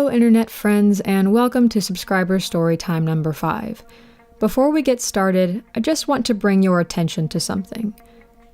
Hello internet friends, and welcome to subscriber storytime number 5. Before we get started, I just want to bring your attention to something.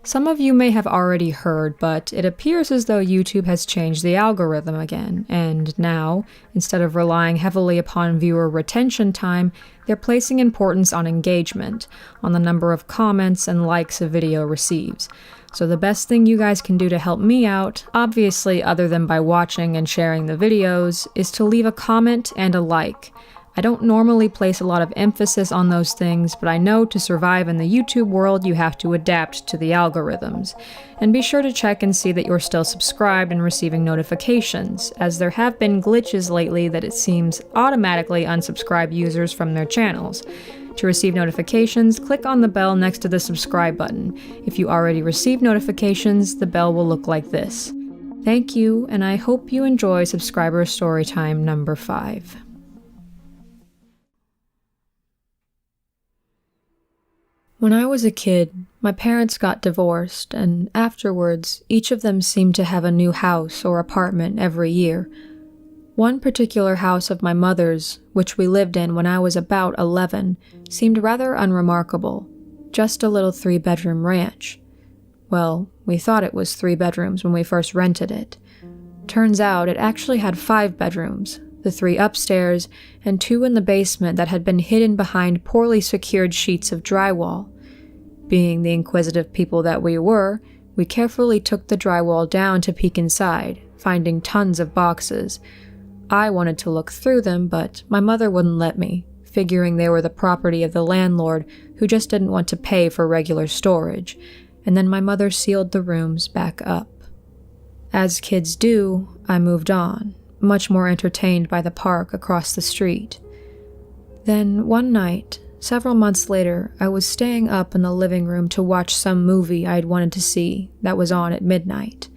Some of you may have already heard, but it appears as though YouTube has changed the algorithm again, and now, instead of relying heavily upon viewer retention time, they're placing importance on engagement, on the number of comments and likes a video receives. So the best thing you guys can do to help me out, obviously other than by watching and sharing the videos, is to leave a comment and a like. I don't normally place a lot of emphasis on those things, but I know to survive in the YouTube world you have to adapt to the algorithms. And be sure to check and see that you're still subscribed and receiving notifications, as there have been glitches lately that it seems automatically unsubscribe users from their channels. To receive notifications, click on the bell next to the subscribe button. If you already received notifications, the bell will look like this. Thank you, and I hope you enjoy subscriber storytime number 5. When I was a kid, my parents got divorced, and afterwards, each of them seemed to have a new house or apartment every year. One particular house of my mother's, which we lived in when I was about 11, seemed rather unremarkable, just a little 3-bedroom ranch. Well, we thought it was 3 bedrooms when we first rented it. Turns out it actually had 5 bedrooms, the 3 upstairs, and 2 in the basement that had been hidden behind poorly secured sheets of drywall. Being the inquisitive people that we were, we carefully took the drywall down to peek inside, finding tons of boxes. I wanted to look through them, but my mother wouldn't let me, figuring they were the property of the landlord who just didn't want to pay for regular storage, and then my mother sealed the rooms back up. As kids do, I moved on, much more entertained by the park across the street. Then, one night, several months later, I was staying up in the living room to watch some movie I'd wanted to see that was on at midnight.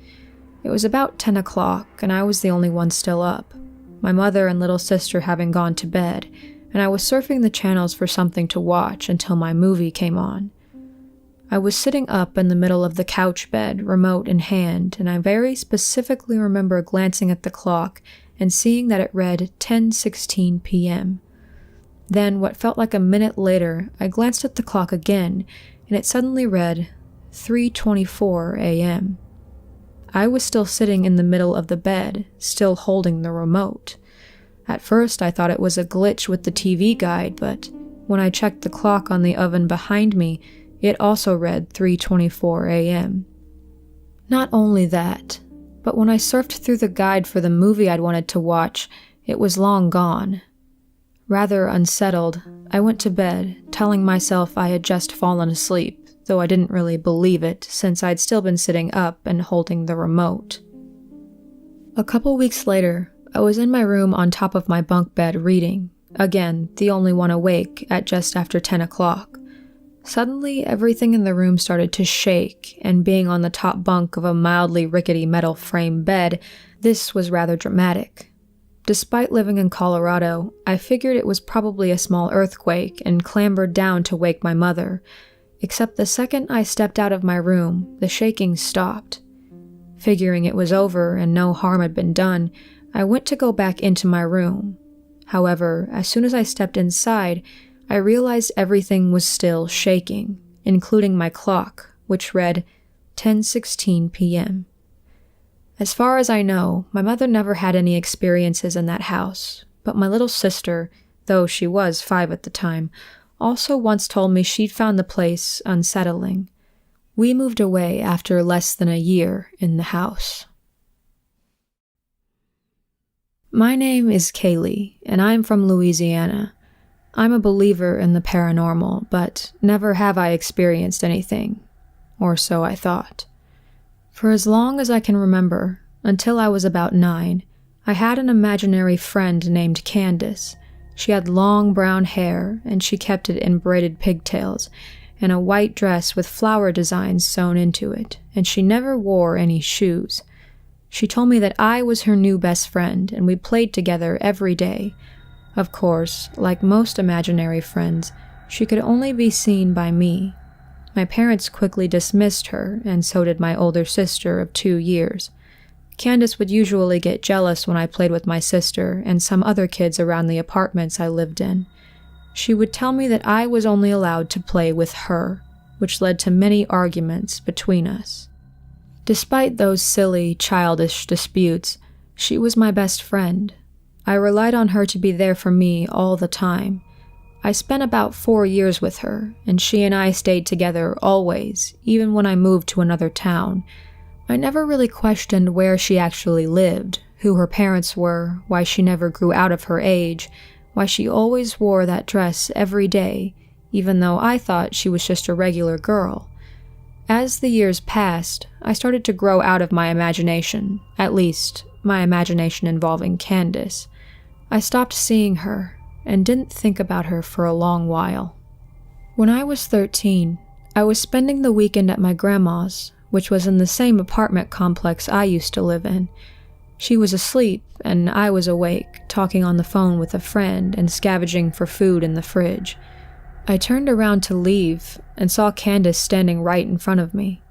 It was about 10 o'clock, and I was the only one still up, my mother and little sister having gone to bed, and I was surfing the channels for something to watch until my movie came on. I was sitting up in the middle of the couch bed, remote in hand, and I very specifically remember glancing at the clock and seeing that it read 10:16 p.m. Then, what felt like a minute later, I glanced at the clock again, and it suddenly read 3:24 a.m. I was still sitting in the middle of the bed, still holding the remote. At first, I thought it was a glitch with the TV guide, but when I checked the clock on the oven behind me, it also read 3:24 a.m. Not only that, but when I surfed through the guide for the movie I'd wanted to watch, it was long gone. Rather unsettled, I went to bed, telling myself I had just fallen asleep, though I didn't really believe it since I'd still been sitting up and holding the remote. A couple weeks later, I was in my room on top of my bunk bed reading, again, the only one awake at just after 10 o'clock. Suddenly, everything in the room started to shake, and being on the top bunk of a mildly rickety metal frame bed, this was rather dramatic. Despite living in Colorado, I figured it was probably a small earthquake and clambered down to wake my mother. Except the second I stepped out of my room, the shaking stopped. Figuring it was over and no harm had been done, I went to go back into my room. However, as soon as I stepped inside, I realized everything was still shaking, including my clock, which read 10:16 p.m. As far as I know, my mother never had any experiences in that house, but my little sister, though she was 5 at the time, also once told me she'd found the place unsettling. We moved away after less than a year in the house. My name is Cayleigh, and I'm from Louisiana. I'm a believer in the paranormal, but never have I experienced anything. Or so I thought. For as long as I can remember, until I was about 9, I had an imaginary friend named Candace. She had long brown hair, and she kept it in braided pigtails, and a white dress with flower designs sewn into it, and she never wore any shoes. She told me that I was her new best friend, and we played together every day. Of course, like most imaginary friends, she could only be seen by me. My parents quickly dismissed her, and so did my older sister of 2 years. Candace would usually get jealous when I played with my sister and some other kids around the apartments I lived in. She would tell me that I was only allowed to play with her, which led to many arguments between us. Despite those silly, childish disputes, she was my best friend. I relied on her to be there for me all the time. I spent about 4 years with her, and she and I stayed together always, even when I moved to another town. I never really questioned where she actually lived, who her parents were, why she never grew out of her age, why she always wore that dress every day, even though I thought she was just a regular girl. As the years passed, I started to grow out of my imagination, at least my imagination involving Candace. I stopped seeing her, and didn't think about her for a long while. When I was 13, I was spending the weekend at my grandma's, which was in the same apartment complex I used to live in. She was asleep, and I was awake, talking on the phone with a friend and scavenging for food in the fridge. I turned around to leave and saw Candace standing right in front of me.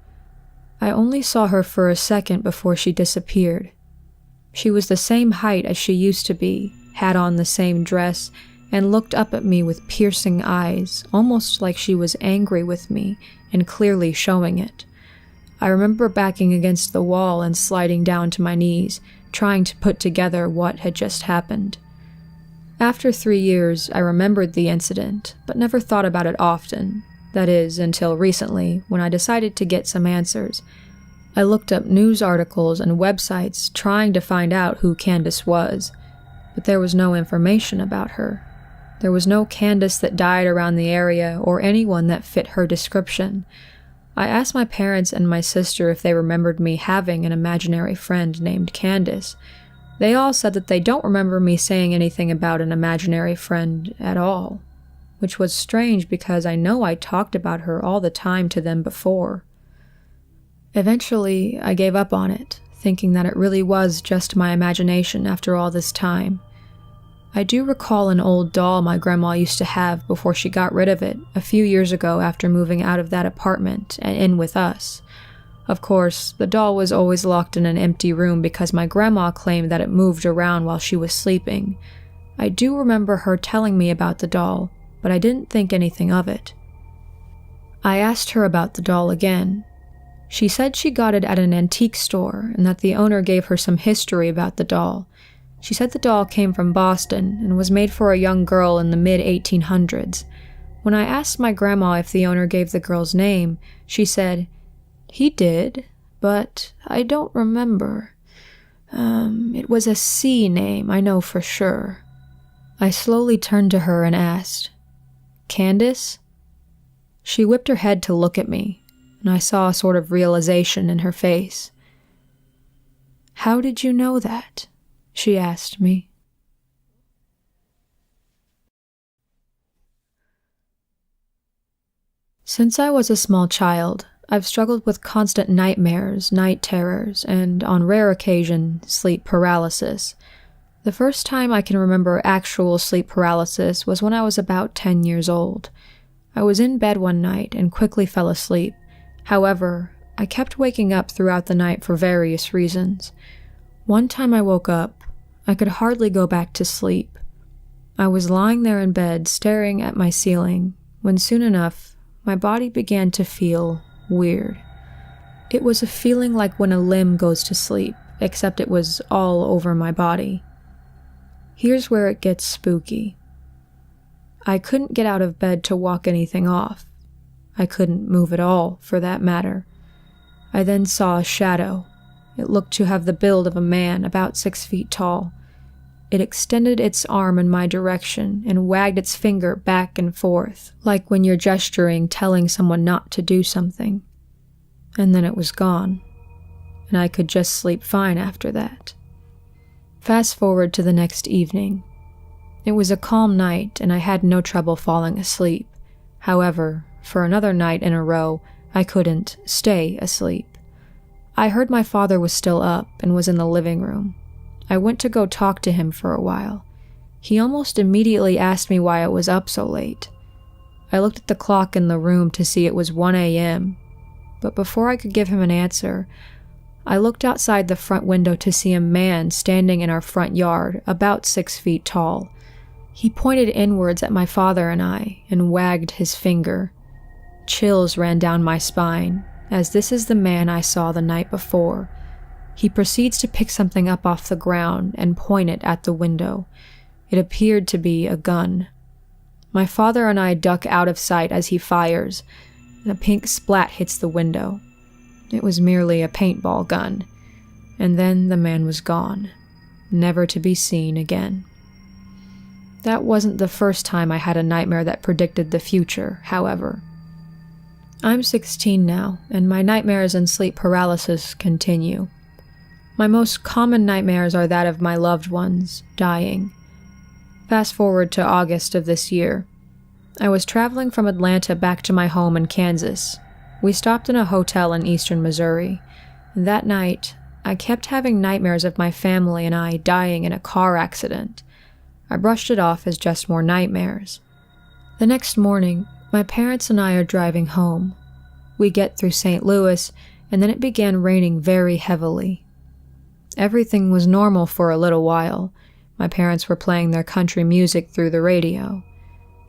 I only saw her for a second before she disappeared. She was the same height as she used to be, had on the same dress, and looked up at me with piercing eyes, almost like she was angry with me and clearly showing it. I remember backing against the wall and sliding down to my knees, trying to put together what had just happened. After 3 years, I remembered the incident, but never thought about it often. That is, until recently, when I decided to get some answers. I looked up news articles and websites trying to find out who Candace was, but there was no information about her. There was no Candace that died around the area or anyone that fit her description. I asked my parents and my sister if they remembered me having an imaginary friend named Candace. They all said that they don't remember me saying anything about an imaginary friend at all, which was strange because I know I talked about her all the time to them before. Eventually, I gave up on it, thinking that it really was just my imagination after all this time. I do recall an old doll my grandma used to have before she got rid of it a few years ago after moving out of that apartment and in with us. Of course, the doll was always locked in an empty room because my grandma claimed that it moved around while she was sleeping. I do remember her telling me about the doll, but I didn't think anything of it. I asked her about the doll again. She said she got it at an antique store and that the owner gave her some history about the doll. She said the doll came from Boston and was made for a young girl in the mid-1800s. When I asked my grandma if the owner gave the girl's name, she said, "He did, but I don't remember. It was a C name, I know for sure." I slowly turned to her and asked, "Candace?" She whipped her head to look at me, and I saw a sort of realization in her face. "How did you know that?" she asked me. Since I was a small child, I've struggled with constant nightmares, night terrors, and, on rare occasion, sleep paralysis. The first time I can remember actual sleep paralysis was when I was about 10 years old. I was in bed one night and quickly fell asleep. However, I kept waking up throughout the night for various reasons. One time I woke up, I could hardly go back to sleep. I was lying there in bed staring at my ceiling when soon enough my body began to feel weird. It was a feeling like when a limb goes to sleep, except it was all over my body. Here's where it gets spooky. I couldn't get out of bed to walk anything off. I couldn't move at all, for that matter. I then saw a shadow. It looked to have the build of a man about 6 feet tall. It extended its arm in my direction and wagged its finger back and forth, like when you're gesturing, telling someone not to do something. And then it was gone, and I could just sleep fine after that. Fast forward to the next evening. It was a calm night, and I had no trouble falling asleep. However, for another night in a row, I couldn't stay asleep. I heard my father was still up and was in the living room. I went to go talk to him for a while. He almost immediately asked me why I was up so late. I looked at the clock in the room to see it was 1 a.m., but before I could give him an answer, I looked outside the front window to see a man standing in our front yard, about 6 feet tall. He pointed inwards at my father and I and wagged his finger. Chills ran down my spine, as this is the man I saw the night before. He proceeds to pick something up off the ground and point it at the window. It appeared to be a gun. My father and I duck out of sight as he fires, and a pink splat hits the window. It was merely a paintball gun, and then the man was gone, never to be seen again. That wasn't the first time I had a nightmare that predicted the future, however. I'm 16 now, and my nightmares and sleep paralysis continue. My most common nightmares are that of my loved ones dying. Fast forward to August of this year. I was traveling from Atlanta back to my home in Kansas. We stopped in a hotel in eastern Missouri. That night, I kept having nightmares of my family and I dying in a car accident. I brushed it off as just more nightmares. The next morning, my parents and I are driving home. We get through St. Louis, and then it began raining very heavily. Everything was normal for a little while. My parents were playing their country music through the radio.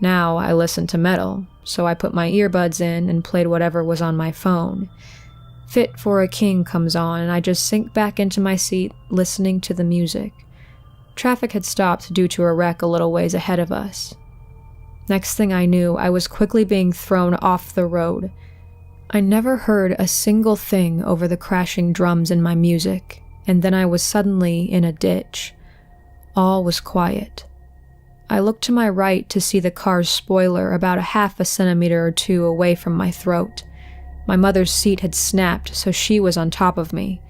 Now I listen to metal, so I put my earbuds in and played whatever was on my phone. Fit for a King comes on, and I just sink back into my seat, listening to the music. Traffic had stopped due to a wreck a little ways ahead of us. Next thing I knew, I was quickly being thrown off the road. I never heard a single thing over the crashing drums in my music, and then I was suddenly in a ditch. All was quiet. I looked to my right to see the car's spoiler about a half a centimeter or two away from my throat. My mother's seat had snapped, so she was on top of me.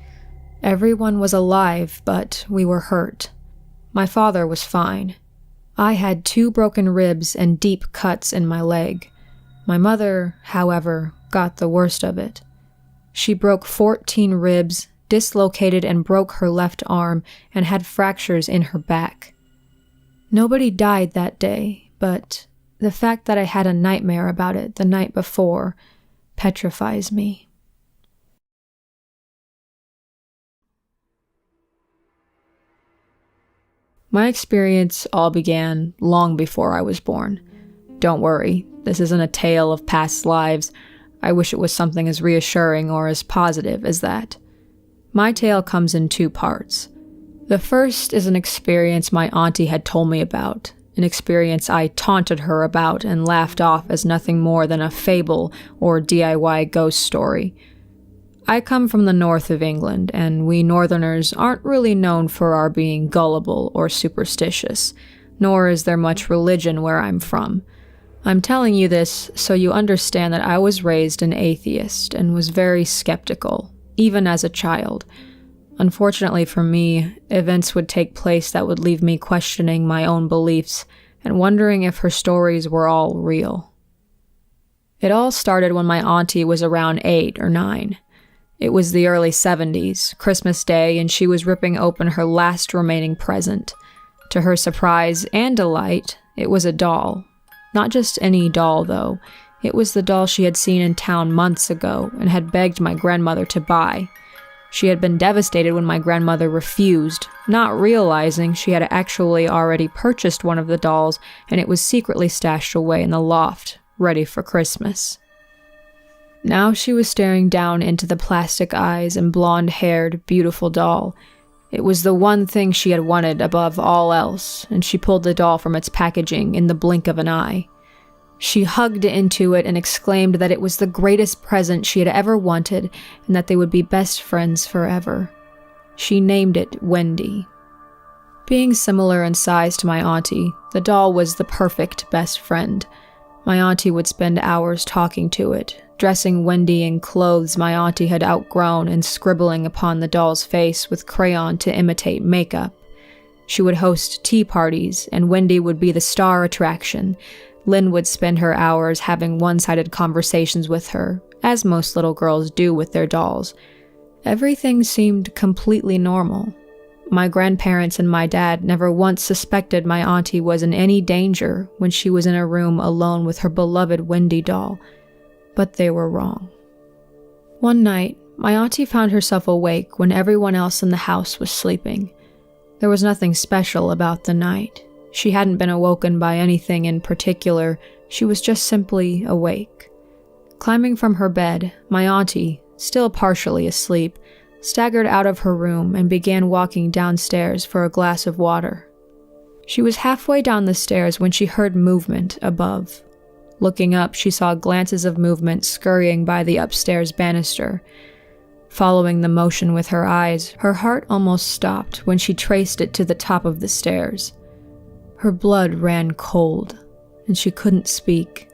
Everyone was alive, but we were hurt. My father was fine. I had 2 broken ribs and deep cuts in my leg. My mother, however, got the worst of it. She broke 14 ribs, dislocated and broke her left arm, and had fractures in her back. Nobody died that day, but the fact that I had a nightmare about it the night before petrifies me. My experience all began long before I was born. Don't worry, this isn't a tale of past lives. I wish it was something as reassuring or as positive as that. My tale comes in 2 parts. The first is an experience my auntie had told me about, an experience I taunted her about and laughed off as nothing more than a fable or DIY ghost story. I come from the north of England, and we northerners aren't really known for our being gullible or superstitious, nor is there much religion where I'm from. I'm telling you this so you understand that I was raised an atheist and was very skeptical, even as a child. Unfortunately for me, events would take place that would leave me questioning my own beliefs and wondering if her stories were all real. It all started when my auntie was around 8 or 9. It was the early 70s, Christmas Day, and she was ripping open her last remaining present. To her surprise and delight, it was a doll. Not just any doll, though. It was the doll she had seen in town months ago and had begged my grandmother to buy. She had been devastated when my grandmother refused, not realizing she had actually already purchased one of the dolls and it was secretly stashed away in the loft, ready for Christmas. Now she was staring down into the plastic eyes and blonde-haired, beautiful doll. It was the one thing she had wanted above all else, and she pulled the doll from its packaging in the blink of an eye. She hugged into it and exclaimed that it was the greatest present she had ever wanted and that they would be best friends forever. She named it Wendy. Being similar in size to my auntie, the doll was the perfect best friend. My auntie would spend hours talking to it, dressing Wendy in clothes my auntie had outgrown and scribbling upon the doll's face with crayon to imitate makeup. She would host tea parties, and Wendy would be the star attraction. Lynn would spend her hours having one-sided conversations with her, as most little girls do with their dolls. Everything seemed completely normal. My grandparents and my dad never once suspected my auntie was in any danger when she was in a room alone with her beloved Wendy doll. But they were wrong. One night, My auntie found herself awake when everyone else in the house was sleeping. There was nothing special about the night. She hadn't been awoken by anything in particular, she was just simply awake. Climbing from her bed, my auntie, still partially asleep, staggered out of her room and began walking downstairs for a glass of water. She was halfway down the stairs when she heard movement above. Looking up, she saw glances of movement scurrying by the upstairs banister. Following the motion with her eyes, her heart almost stopped when she traced it to the top of the stairs. Her blood ran cold, and she couldn't speak.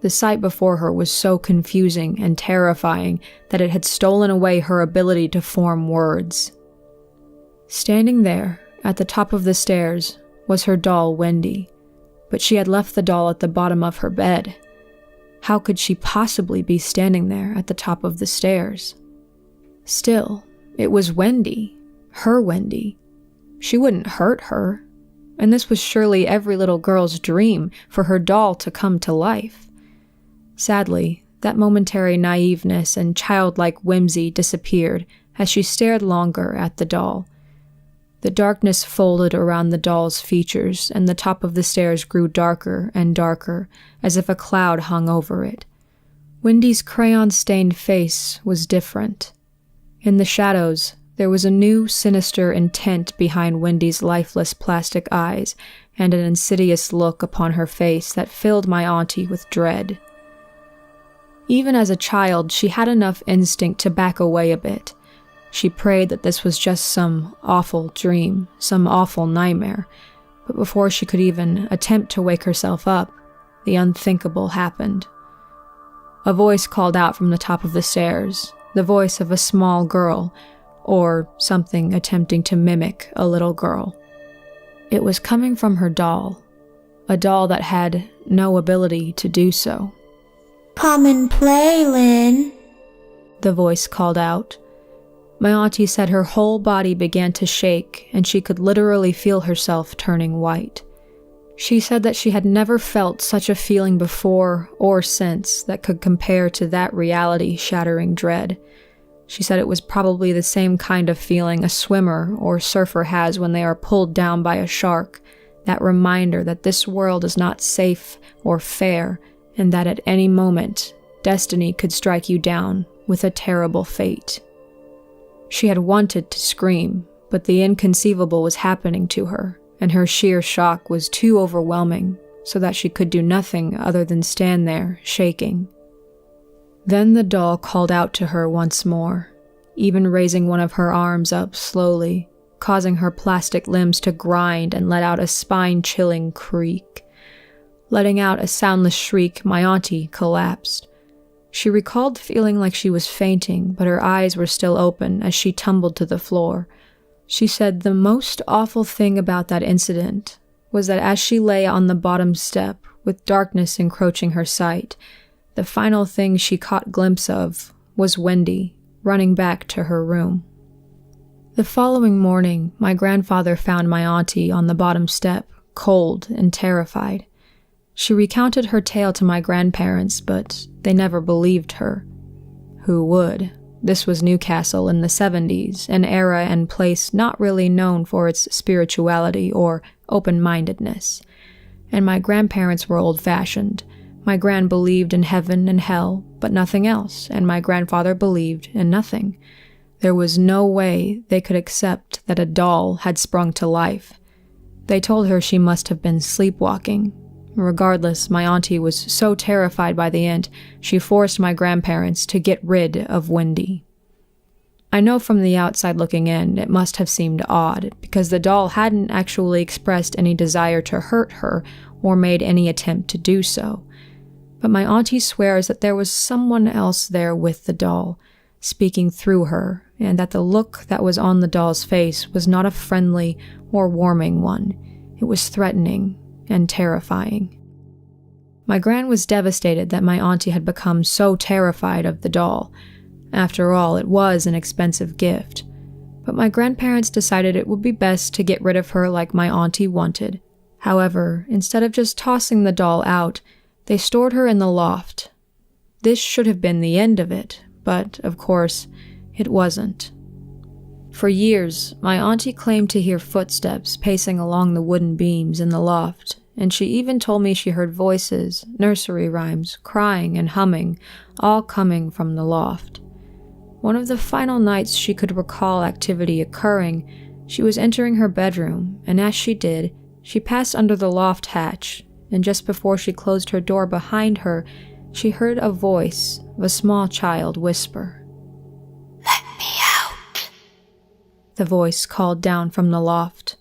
The sight before her was so confusing and terrifying that it had stolen away her ability to form words. Standing there, at the top of the stairs, was her doll Wendy, but she had left the doll at the bottom of her bed. How could she possibly be standing there at the top of the stairs? Still, it was Wendy, her Wendy. She wouldn't hurt her, and this was surely every little girl's dream, for her doll to come to life. Sadly, that momentary naiveness and childlike whimsy disappeared as she stared longer at the doll. The darkness folded around the doll's features, and the top of the stairs grew darker and darker, as if a cloud hung over it. Wendy's crayon-stained face was different. In the shadows, there was a new, sinister intent behind Wendy's lifeless plastic eyes, and an insidious look upon her face that filled my auntie with dread. Even as a child, she had enough instinct to back away a bit. She prayed that this was just some awful dream, some awful nightmare, but before she could even attempt to wake herself up, the unthinkable happened. A voice called out from the top of the stairs, the voice of a small girl, or something attempting to mimic a little girl. It was coming from her doll, a doll that had no ability to do so. "Come and play, Lynn," the voice called out. My auntie said her whole body began to shake, and she could literally feel herself turning white. She said that she had never felt such a feeling before or since that could compare to that reality-shattering dread. She said it was probably the same kind of feeling a swimmer or surfer has when they are pulled down by a shark, that reminder that this world is not safe or fair, and that at any moment, destiny could strike you down with a terrible fate. She had wanted to scream, but the inconceivable was happening to her, and her sheer shock was too overwhelming, so that she could do nothing other than stand there, shaking. Then the doll called out to her once more, even raising one of her arms up slowly, causing her plastic limbs to grind and let out a spine-chilling creak. Letting out a soundless shriek, my auntie collapsed. She recalled feeling like she was fainting, but her eyes were still open as she tumbled to the floor. She said the most awful thing about that incident was that as she lay on the bottom step, with darkness encroaching her sight, the final thing she caught glimpse of was Wendy, running back to her room. The following morning, my grandfather found my auntie on the bottom step, cold and terrified. She recounted her tale to my grandparents, but they never believed her. Who would? This was Newcastle in the 70s, an era and place not really known for its spirituality or open-mindedness. And my grandparents were old-fashioned. My gran believed in heaven and hell, but nothing else, and my grandfather believed in nothing. There was no way they could accept that a doll had sprung to life. They told her she must have been sleepwalking. Regardless, my auntie was so terrified by the end, she forced my grandparents to get rid of Wendy. I know from the outside looking in, it must have seemed odd, because the doll hadn't actually expressed any desire to hurt her or made any attempt to do so. But my auntie swears that there was someone else there with the doll, speaking through her, and that the look that was on the doll's face was not a friendly or warming one. It was threatening and terrifying. My gran was devastated that my auntie had become so terrified of the doll. After all, it was an expensive gift. But my grandparents decided it would be best to get rid of her like my auntie wanted. However, instead of just tossing the doll out, they stored her in the loft. This should have been the end of it, but, of course, It wasn't. For years, my auntie claimed to hear footsteps pacing along the wooden beams in the loft, and she even told me she heard voices, nursery rhymes, crying and humming, all coming from the loft. One of the final nights she could recall activity occurring, she was entering her bedroom, and as she did, she passed under the loft hatch, and just before she closed her door behind her, she heard a voice of a small child whisper. "Let me out." The voice called down from the loft.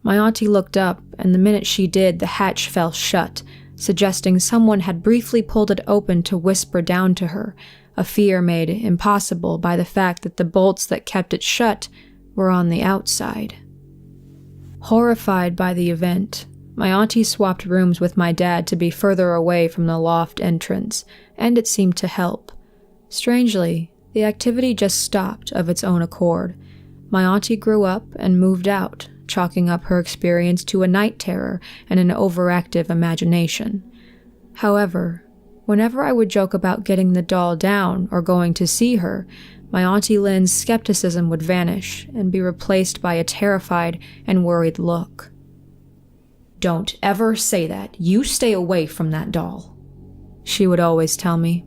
My auntie looked up, and the minute she did, the hatch fell shut, suggesting someone had briefly pulled it open to whisper down to her, a fear made impossible by the fact that the bolts that kept it shut were on the outside. Horrified by the event, my auntie swapped rooms with my dad to be further away from the loft entrance, and it seemed to help. Strangely, the activity just stopped of its own accord. My auntie grew up and moved out, chalking up her experience to a night terror and an overactive imagination. However, whenever I would joke about getting the doll down or going to see her, my Auntie Lynn's skepticism would vanish and be replaced by a terrified and worried look. "Don't ever say that. You stay away from that doll," she would always tell me.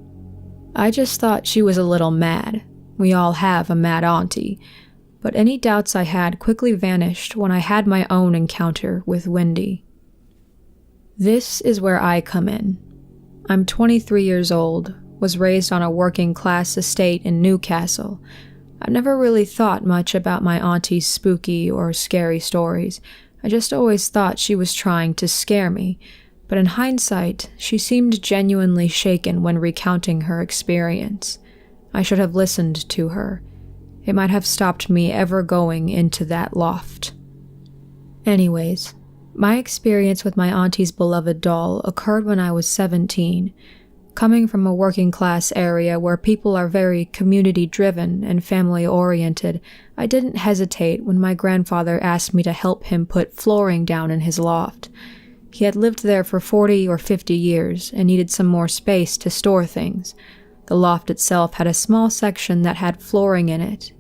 I just thought she was a little mad. We all have a mad auntie. But any doubts I had quickly vanished when I had my own encounter with Wendy. This is where I come in. I'm 23 years old, was raised on a working-class estate in Newcastle. I've never really thought much about my auntie's spooky or scary stories. I just always thought she was trying to scare me, but in hindsight, she seemed genuinely shaken when recounting her experience. I should have listened to her. It might have stopped me ever going into that loft. Anyways, my experience with my auntie's beloved doll occurred when I was 17. Coming from a working-class area where people are very community-driven and family-oriented, I didn't hesitate when my grandfather asked me to help him put flooring down in his loft. He had lived there for 40 or 50 years and needed some more space to store things. The loft itself had a small section that had flooring in it.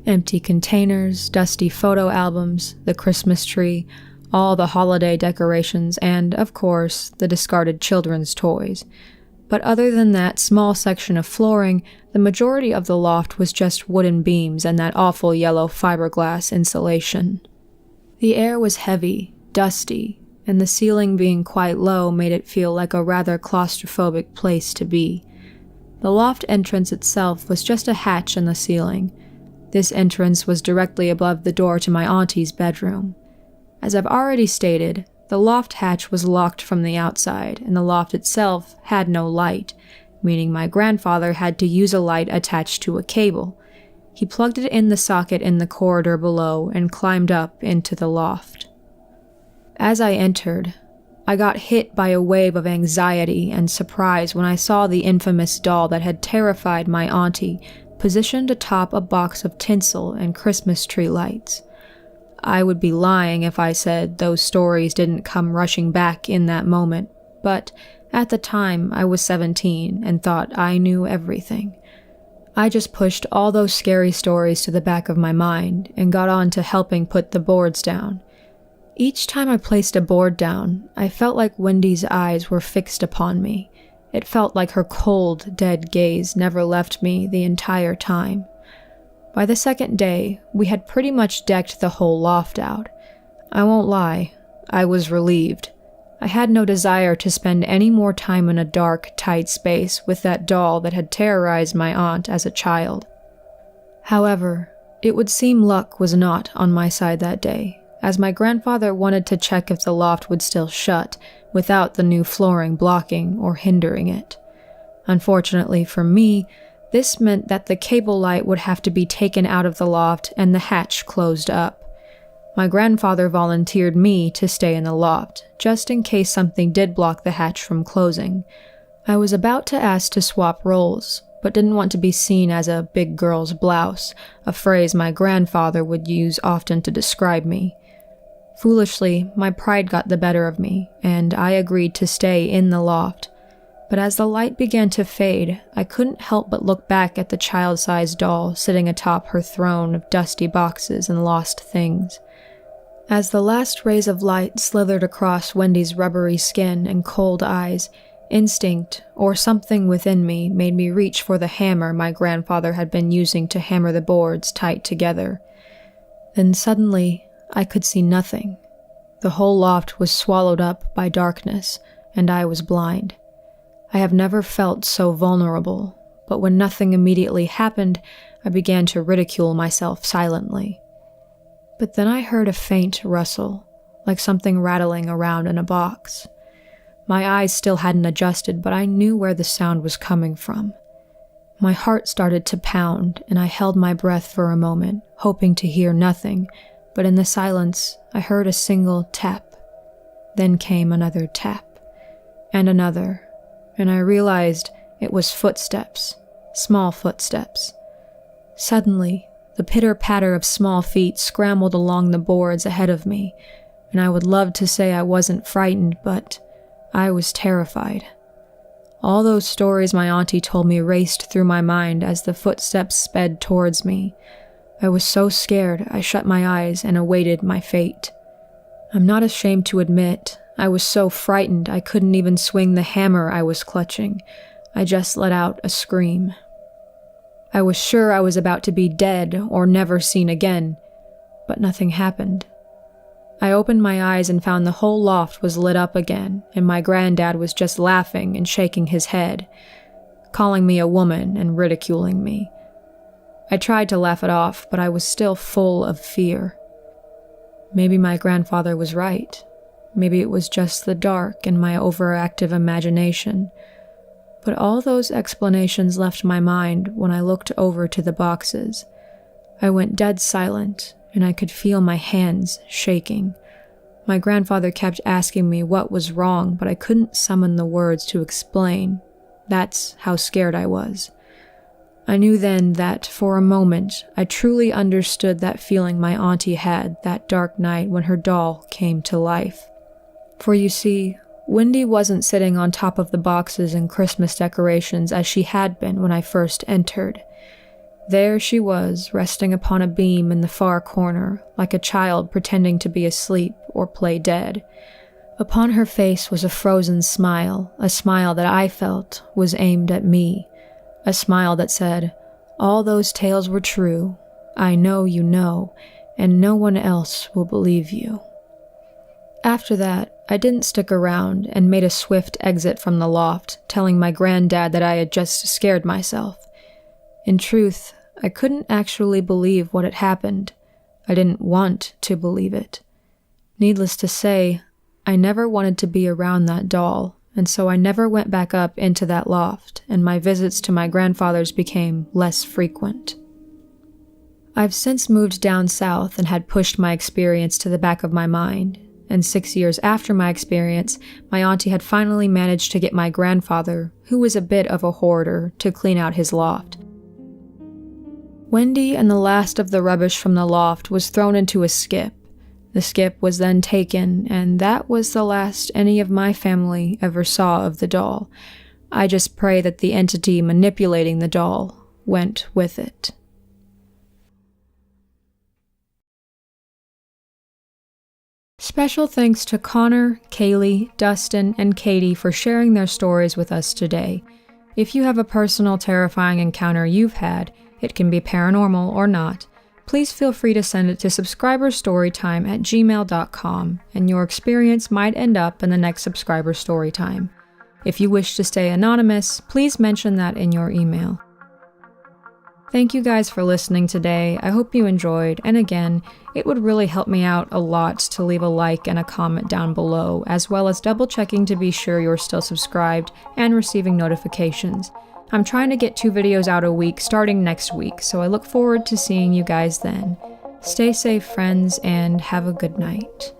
Empty containers, dusty photo albums, the Christmas tree, all the holiday decorations, and, of course, the discarded children's toys. But other than that small section of flooring, the majority of the loft was just wooden beams and that awful yellow fiberglass insulation. The air was heavy, dusty, and the ceiling being quite low made it feel like a rather claustrophobic place to be. The loft entrance itself was just a hatch in the ceiling. This entrance was directly above the door to my auntie's bedroom. As I've already stated, the loft hatch was locked from the outside, and the loft itself had no light, meaning my grandfather had to use a light attached to a cable. He plugged it in the socket in the corridor below and climbed up into the loft. As I entered, I got hit by a wave of anxiety and surprise when I saw the infamous doll that had terrified my auntie positioned atop a box of tinsel and Christmas tree lights. I would be lying if I said those stories didn't come rushing back in that moment, but at the time I was 17 and thought I knew everything. I just pushed all those scary stories to the back of my mind and got on to helping put the boards down. Each time I placed a board down, I felt like Wendy's eyes were fixed upon me. It felt like her cold, dead gaze never left me the entire time. By the second day, we had pretty much decked the whole loft out. I won't lie, I was relieved. I had no desire to spend any more time in a dark, tight space with that doll that had terrorized my aunt as a child. However, it would seem luck was not on my side that day, as my grandfather wanted to check if the loft would still shut, without the new flooring blocking or hindering it. Unfortunately for me, this meant that the cable light would have to be taken out of the loft and the hatch closed up. My grandfather volunteered me to stay in the loft, just in case something did block the hatch from closing. I was about to ask to swap roles, but didn't want to be seen as a big girl's blouse, a phrase my grandfather would use often to describe me. Foolishly, my pride got the better of me, and I agreed to stay in the loft. But as the light began to fade, I couldn't help but look back at the child-sized doll sitting atop her throne of dusty boxes and lost things. As the last rays of light slithered across Wendy's rubbery skin and cold eyes, instinct, or something within me, made me reach for the hammer my grandfather had been using to hammer the boards tight together. Then suddenly, I could see nothing. The whole loft was swallowed up by darkness, and I was blind. I have never felt so vulnerable, but when nothing immediately happened, I began to ridicule myself silently. But then I heard a faint rustle, like something rattling around in a box. My eyes still hadn't adjusted, but I knew where the sound was coming from. My heart started to pound, and I held my breath for a moment, hoping to hear nothing, but in the silence, I heard a single tap. Then came another tap, and another, and I realized it was footsteps, small footsteps. Suddenly, the pitter-patter of small feet scrambled along the boards ahead of me, and I would love to say I wasn't frightened, but I was terrified. All those stories my auntie told me raced through my mind as the footsteps sped towards me. I was so scared I shut my eyes and awaited my fate. I'm not ashamed to admit, I was so frightened I couldn't even swing the hammer I was clutching. I just let out a scream. I was sure I was about to be dead or never seen again, but nothing happened. I opened my eyes and found the whole loft was lit up again, and my granddad was just laughing and shaking his head, calling me a woman and ridiculing me. I tried to laugh it off, but I was still full of fear. Maybe my grandfather was right. Maybe it was just the dark and my overactive imagination. But all those explanations left my mind when I looked over to the boxes. I went dead silent, and I could feel my hands shaking. My grandfather kept asking me what was wrong, but I couldn't summon the words to explain. That's how scared I was. I knew then that, for a moment, I truly understood that feeling my auntie had that dark night when her doll came to life. For you see, Wendy wasn't sitting on top of the boxes and Christmas decorations as she had been when I first entered. There she was, resting upon a beam in the far corner, like a child pretending to be asleep or play dead. Upon her face was a frozen smile, a smile that I felt was aimed at me, a smile that said, "All those tales were true. I know you know, and no one else will believe you." After that, I didn't stick around and made a swift exit from the loft, telling my granddad that I had just scared myself. In truth, I couldn't actually believe what had happened. I didn't want to believe it. Needless to say, I never wanted to be around that doll, and so I never went back up into that loft, and my visits to my grandfather's became less frequent. I've since moved down south and had pushed my experience to the back of my mind, and 6 years after my experience, my auntie had finally managed to get my grandfather, who was a bit of a hoarder, to clean out his loft. Wendy and the last of the rubbish from the loft was thrown into a skip. The skip was then taken, and that was the last any of my family ever saw of the doll. I just pray that the entity manipulating the doll went with it. Special thanks to Connor, Cayleigh, Dustin, and Katie for sharing their stories with us today. If you have a personal terrifying encounter you've had, it can be paranormal or not, please feel free to send it to subscriberstorytime@gmail.com, and your experience might end up in the next Subscriber Storytime. If you wish to stay anonymous, please mention that in your email. Thank you guys for listening today. I hope you enjoyed, and again, it would really help me out a lot to leave a like and a comment down below, as well as double checking to be sure you're still subscribed and receiving notifications. I'm trying to get 2 videos out a week starting next week, so I look forward to seeing you guys then. Stay safe, friends, and have a good night.